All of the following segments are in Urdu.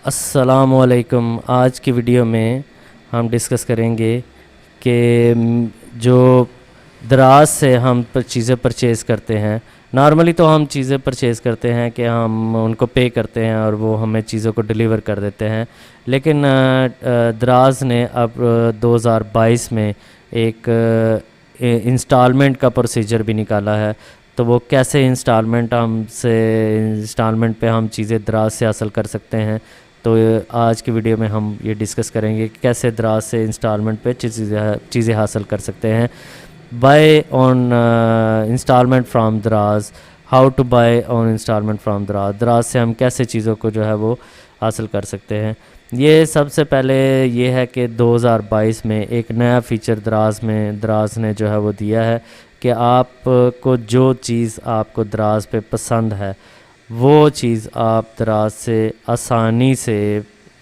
السلام علیکم۔ آج کی ویڈیو میں ہم ڈسکس کریں گے کہ جو دراز سے ہم چیزیں پرچیز کرتے ہیں، نارملی تو ہم چیزیں پرچیز کرتے ہیں کہ ہم ان کو پے کرتے ہیں اور وہ ہمیں چیزوں کو ڈیلیور کر دیتے ہیں، لیکن دراز نے اب 2022 میں ایک انسٹالمنٹ کا پروسیجر بھی نکالا ہے۔ تو وہ کیسے انسٹالمنٹ پہ ہم چیزیں دراز سے حاصل کر سکتے ہیں، تو آج کی ویڈیو میں ہم یہ ڈسکس کریں گے کہ کیسے دراز سے انسٹالمنٹ پہ چیزیں حاصل کر سکتے ہیں۔ Buy on installment from Daraz, how to buy on installment from Daraz, Daraz سے ہم کیسے چیزوں کو جو ہے وہ حاصل کر سکتے ہیں۔ یہ سب سے پہلے یہ ہے کہ 2022 میں ایک نیا فیچر دراز نے جو ہے وہ دیا ہے کہ آپ کو جو چیز آپ کو دراز پہ پسند ہے وہ چیز آپ دراز سے آسانی سے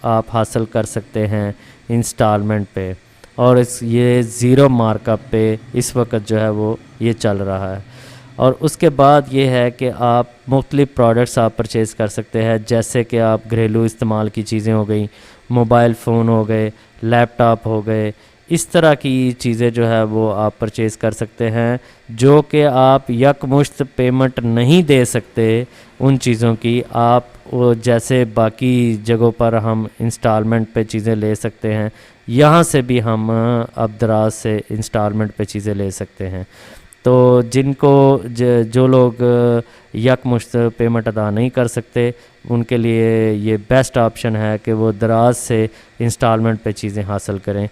آپ حاصل کر سکتے ہیں انسٹالمنٹ پہ، اور یہ 0 مارک اپ پہ اس وقت جو ہے وہ یہ چل رہا ہے۔ اور اس کے بعد یہ ہے کہ آپ مختلف پروڈکٹس آپ پرچیز کر سکتے ہیں، جیسے کہ آپ گھریلو استعمال کی چیزیں ہو گئیں، موبائل فون ہو گئے، لیپ ٹاپ ہو گئے، اس طرح کی چیزیں جو ہے وہ آپ پرچیز کر سکتے ہیں جو کہ آپ یکمشت پیمنٹ نہیں دے سکتے ان چیزوں کی۔ آپ جیسے باقی جگہوں پر ہم انسٹالمنٹ پہ چیزیں لے سکتے ہیں، یہاں سے بھی ہم اب دراز سے انسٹالمنٹ پہ چیزیں لے سکتے ہیں۔ تو جن کو جو لوگ یکمشت پیمنٹ ادا نہیں کر سکتے، ان کے لیے یہ بیسٹ آپشن ہے کہ وہ دراز سے انسٹالمنٹ پہ چیزیں حاصل کریں۔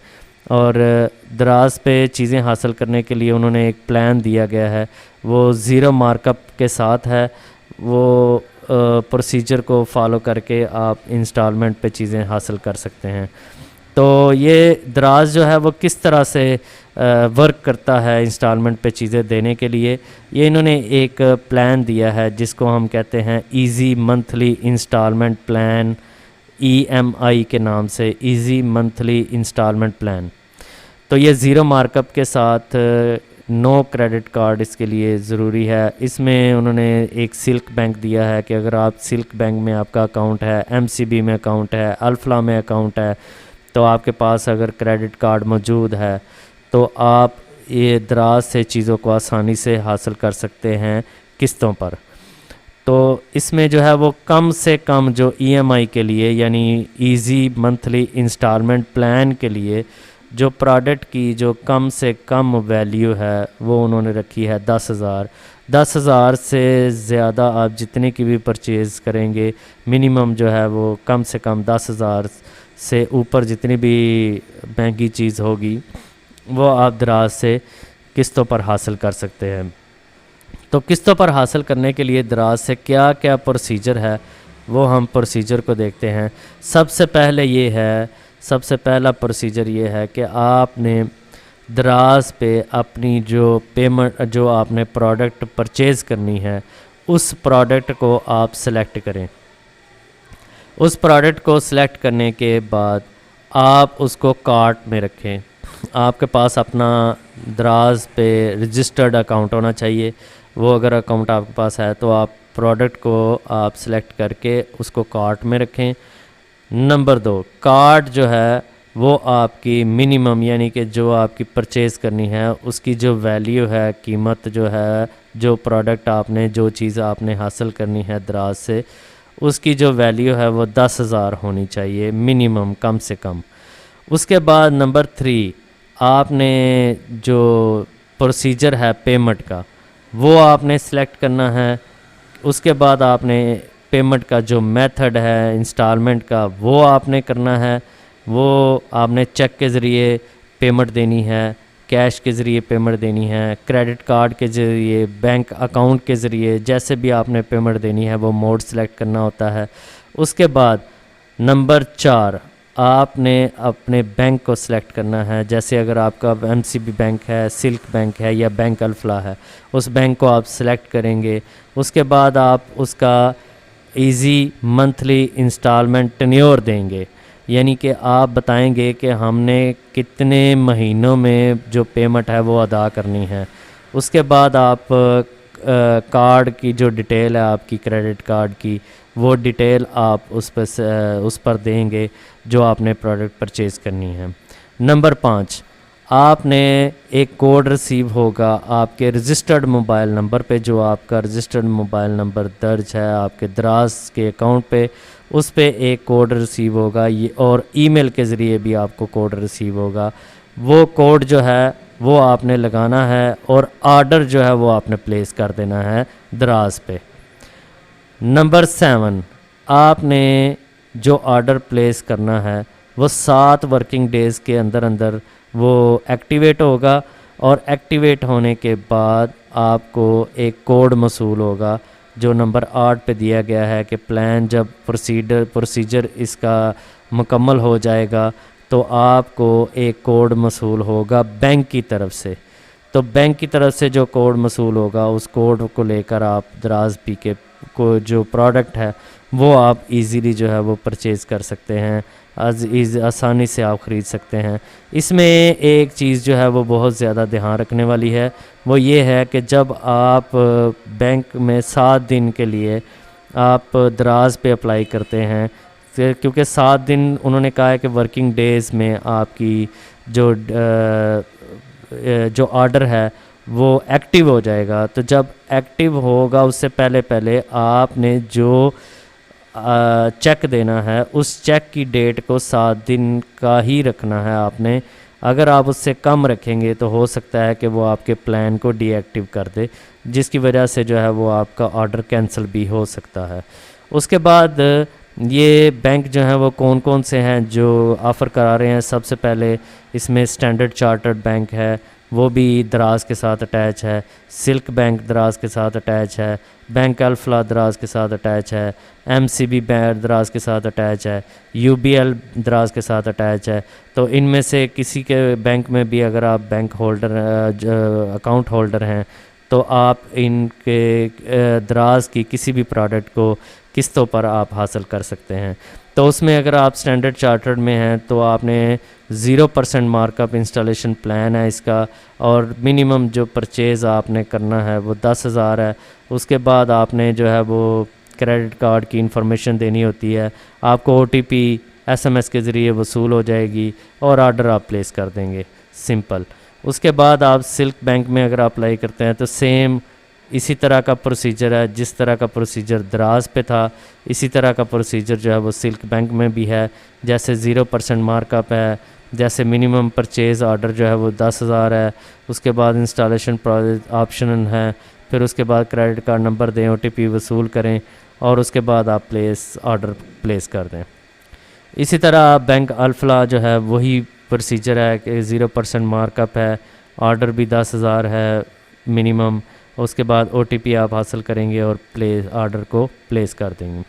اور دراز پہ چیزیں حاصل کرنے کے لیے انہوں نے ایک پلان دیا گیا ہے، وہ 0 مارک اپ کے ساتھ ہے۔ وہ پروسیجر کو فالو کر کے آپ انسٹالمنٹ پہ چیزیں حاصل کر سکتے ہیں۔ تو یہ دراز جو ہے وہ کس طرح سے ورک کرتا ہے انسٹالمنٹ پہ چیزیں دینے کے لیے، یہ انہوں نے ایک پلان دیا ہے جس کو ہم کہتے ہیں easy monthly installment plan, EMI کے نام سے، ایزی منتھلی انسٹالمنٹ پلان۔ تو یہ 0 مارک اپ کے ساتھ نو کریڈٹ کارڈ اس کے لیے ضروری ہے۔ اس میں انہوں نے ایک سلک بینک دیا ہے کہ اگر آپ سلک بینک میں آپ کا اکاؤنٹ ہے، MCB میں اکاؤنٹ ہے، الفلا میں اکاؤنٹ ہے، تو آپ کے پاس اگر کریڈٹ کارڈ موجود ہے تو آپ یہ دراز سے چیزوں کو آسانی سے حاصل کر سکتے ہیں قسطوں پر۔ تو اس میں جو ہے وہ کم سے کم جو EMI کے لیے، یعنی ایزی منتھلی انسٹالمنٹ پلان کے لیے، جو پروڈکٹ کی جو کم سے کم ویلیو ہے وہ انہوں نے رکھی ہے 10,000۔ 10,000 سے زیادہ آپ جتنے کی بھی پرچیز کریں گے، منیمم جو ہے وہ کم سے کم 10,000 سے اوپر جتنی بھی مہنگی چیز ہوگی وہ آپ دراز سے قسطوں پر حاصل کر سکتے ہیں۔ تو قسطوں پر حاصل کرنے کے لیے دراز سے کیا کیا پروسیجر ہے وہ ہم پروسیجر کو دیکھتے ہیں۔ سب سے پہلا پروسیجر یہ ہے کہ آپ نے دراز پہ اپنی جو آپ نے پروڈکٹ پرچیز کرنی ہے اس پروڈکٹ کو آپ سلیکٹ کریں۔ اس پروڈکٹ کو سلیکٹ کرنے کے بعد آپ اس کو کارٹ میں رکھیں۔ آپ کے پاس اپنا دراز پہ رجسٹرڈ اکاؤنٹ ہونا چاہیے۔ وہ اگر اکاؤنٹ آپ کے پاس ہے تو آپ پروڈکٹ کو آپ سلیکٹ کر کے اس کو کارٹ میں رکھیں۔ نمبر 2، کارٹ جو ہے وہ آپ کی منیمم، یعنی کہ جو آپ کی پرچیز کرنی ہے اس کی جو ویلیو ہے، قیمت جو ہے، جو پروڈکٹ جو چیز آپ نے حاصل کرنی ہے دراز سے، اس کی جو ویلیو ہے وہ 10,000 ہونی چاہیے منیمم، کم سے کم۔ اس کے بعد نمبر 3، آپ نے جو پروسیجر ہے پیمنٹ کا وہ آپ نے سلیکٹ کرنا ہے۔ اس کے بعد آپ نے پیمنٹ کا جو میتھڈ ہے انسٹالمنٹ کا وہ آپ نے کرنا ہے۔ وہ آپ نے چیک کے ذریعے پیمنٹ دینی ہے، کیش کے ذریعے پیمنٹ دینی ہے، کریڈٹ کارڈ کے ذریعے، بینک اکاؤنٹ کے ذریعے، جیسے بھی آپ نے پیمنٹ دینی ہے وہ موڈ سلیکٹ کرنا ہوتا ہے۔ اس کے بعد نمبر 4، آپ نے اپنے بینک کو سلیکٹ کرنا ہے، جیسے اگر آپ کا MCB بینک ہے، سلک بینک ہے یا بینک الفلا ہے، اس بینک کو آپ سلیکٹ کریں گے۔ اس کے بعد آپ اس کا ایزی منتھلی انسٹالمنٹ ٹینیور دیں گے، یعنی کہ آپ بتائیں گے کہ ہم نے کتنے مہینوں میں جو پیمنٹ ہے وہ ادا کرنی ہے۔ اس کے بعد آپ کارڈ کی جو ڈیٹیل ہے آپ کی کریڈٹ کارڈ کی وہ ڈیٹیل آپ اس پر دیں گے جو آپ نے پروڈکٹ پرچیز کرنی ہے۔ نمبر 5، آپ نے ایک کوڈ ریسیو ہوگا آپ کے رجسٹرڈ موبائل نمبر پہ، جو آپ کا رجسٹرڈ موبائل نمبر درج ہے آپ کے دراز کے اکاؤنٹ پہ، اس پہ ایک کوڈ ریسیو ہوگا، اور ای میل کے ذریعے بھی آپ کو کوڈ ریسیو ہوگا۔ وہ کوڈ جو ہے وہ آپ نے لگانا ہے، اور آرڈر جو ہے وہ آپ نے پلیس کر دینا ہے دراز پہ۔ نمبر 7، آپ نے جو آرڈر پلیس کرنا ہے وہ 7 ورکنگ ڈیز کے اندر وہ ایکٹیویٹ ہوگا، اور ایکٹیویٹ ہونے کے بعد آپ کو ایک کوڈ موصول ہوگا جو نمبر 8 پہ دیا گیا ہے کہ پلان جب پروسیجر اس کا مکمل ہو جائے گا تو آپ کو ایک کوڈ موصول ہوگا بینک کی طرف سے۔ تو بینک کی طرف سے جو کوڈ موصول ہوگا اس کوڈ کو لے کر آپ دراز پی کے کو جو پروڈکٹ ہے وہ آپ ایزیلی جو ہے وہ پرچیز کر سکتے ہیں، آسانی سے آپ خرید سکتے ہیں۔ اس میں ایک چیز جو ہے وہ بہت زیادہ دھیان رکھنے والی ہے، وہ یہ ہے کہ جب آپ بینک میں 7 دن کے لیے آپ دراز پہ اپلائی کرتے ہیں، کیونکہ 7 دن انہوں نے کہا ہے کہ ورکنگ ڈیز میں آپ کی جو آرڈر ہے وہ ایکٹیو ہو جائے گا۔ تو جب ایکٹیو ہوگا اس سے پہلے آپ نے جو چیک دینا ہے اس چیک کی ڈیٹ کو 7 دن کا ہی رکھنا ہے آپ نے۔ اگر آپ اس سے کم رکھیں گے تو ہو سکتا ہے کہ وہ آپ کے پلان کو ڈی ایکٹیو کر دے، جس کی وجہ سے جو ہے وہ آپ کا آرڈر کینسل بھی ہو سکتا ہے۔ اس کے بعد یہ بینک جو ہیں وہ کون سے ہیں جو آفر کرا رہے ہیں؟ سب سے پہلے اس میں اسٹینڈرڈ چارٹرڈ بینک ہے، وہ بھی دراز کے ساتھ اٹیچ ہے، سلک بینک دراز کے ساتھ اٹیچ ہے، بینک الفلا دراز کے ساتھ اٹیچ ہے، ایم سی بی بینک دراز کے ساتھ اٹیچ ہے، یو بی ایل دراز کے ساتھ اٹیچ ہے۔ تو ان میں سے کسی کے بینک میں بھی اگر آپ بینک ہولڈر اکاؤنٹ ہولڈر ہیں تو آپ ان کے دراز کی کسی بھی پروڈکٹ کو قسطوں پر آپ حاصل کر سکتے ہیں۔ تو اس میں اگر آپ اسٹینڈرڈ چارٹرڈ میں ہیں تو آپ نے 0% مارک اپ انسٹالیشن پلان ہے اس کا، اور منیمم جو پرچیز آپ نے کرنا ہے وہ 10,000 ہے۔ اس کے بعد آپ نے جو ہے وہ کریڈٹ کارڈ کی انفارمیشن دینی ہوتی ہے، آپ کو OTP SMS کے ذریعے وصول ہو جائے گی، اور آرڈر آپ پلیس کر دیں گے، سمپل۔ اس کے بعد آپ سلک بینک میں اگر اپلائی کرتے ہیں تو سیم اسی طرح کا پروسیجر ہے، جس طرح کا پروسیجر دراز پہ تھا اسی طرح کا پروسیجر جو ہے وہ سلک بینک میں بھی ہے۔ جیسے 0% مارک اپ ہے، جیسے منیمم پرچیز آرڈر جو ہے وہ 10,000 ہے، اس کے بعد انسٹالیشن آپشن ہے، پھر اس کے بعد کریڈٹ کارڈ نمبر دیں، OTP وصول کریں، اور اس کے بعد آپ آرڈر پلیس کر دیں۔ اسی طرح بینک الفلا جو ہے وہی پروسیجر ہے کہ 0% مارک اپ ہے، آرڈر بھی 10,000 ہے منیمم، اس کے بعد OTP آپ حاصل کریں گے اور آرڈر کو پلیس کر دیں گے۔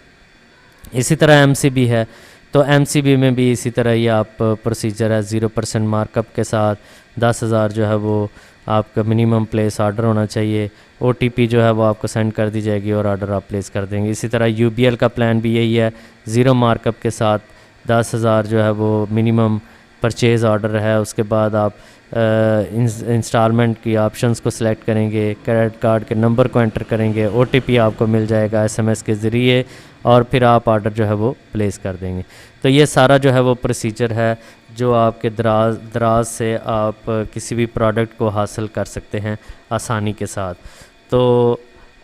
اسی طرح MCB ہے، تو MCB میں بھی اسی طرح ہی آپ پروسیجر ہے، 0% مارک اپ کے ساتھ 10,000 جو ہے وہ آپ کا منیمم پلیس آرڈر ہونا چاہیے، OTP جو ہے وہ آپ کو سینڈ کر دی جائے گی اور آرڈر آپ پلیس کر دیں گے۔ اسی طرح UBL کا پلان بھی یہی ہے، 0 مارک اپ کے ساتھ 10,000 جو ہے وہ منیمم پرچیز آرڈر ہے۔ اس کے بعد آپ انسٹالمنٹ کی آپشنز کو سلیکٹ کریں گے، کریڈٹ کارڈ کے نمبر کو انٹر کریں گے، OTP آپ کو مل جائے گا SMS کے ذریعے، اور پھر آپ آرڈر جو ہے وہ پلیس کر دیں گے۔ تو یہ سارا جو ہے وہ پروسیجر ہے جو آپ کے دراز سے آپ کسی بھی پروڈکٹ کو حاصل کر سکتے ہیں آسانی کے ساتھ۔ تو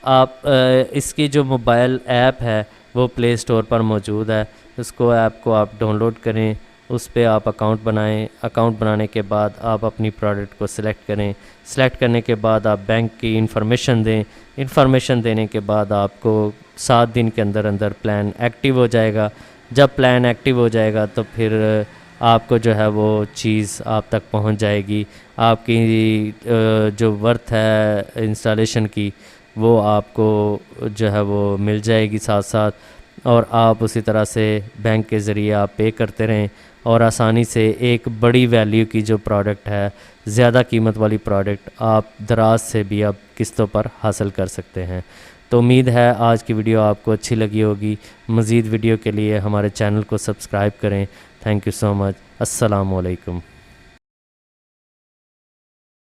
آپ اس کی جو موبائل ایپ ہے وہ پلے اسٹور پر موجود ہے، ایپ کو آپ ڈاؤن لوڈ کریں، اس پہ آپ اکاؤنٹ بنائیں، اکاؤنٹ بنانے کے بعد آپ اپنی پروڈکٹ کو سلیکٹ کریں، سلیکٹ کرنے کے بعد آپ بینک کی انفارمیشن دیں، انفارمیشن دینے کے بعد آپ کو 7 دن کے اندر پلان ایکٹیو ہو جائے گا۔ جب پلان ایکٹیو ہو جائے گا تو پھر آپ کو جو ہے وہ چیز آپ تک پہنچ جائے گی، آپ کی جو ورتھ ہے انسٹالیشن کی وہ آپ کو جو ہے وہ مل جائے گی ساتھ ساتھ، اور آپ اسی طرح سے بینک کے ذریعے آپ پے کرتے رہیں، اور آسانی سے ایک بڑی ویلیو کی جو پروڈکٹ ہے، زیادہ قیمت والی پروڈکٹ آپ دراز سے بھی اب قسطوں پر حاصل کر سکتے ہیں۔ تو امید ہے آج کی ویڈیو آپ کو اچھی لگی ہوگی۔ مزید ویڈیو کے لیے ہمارے چینل کو سبسکرائب کریں۔ تھینک یو سو مچ۔ السلام علیکم۔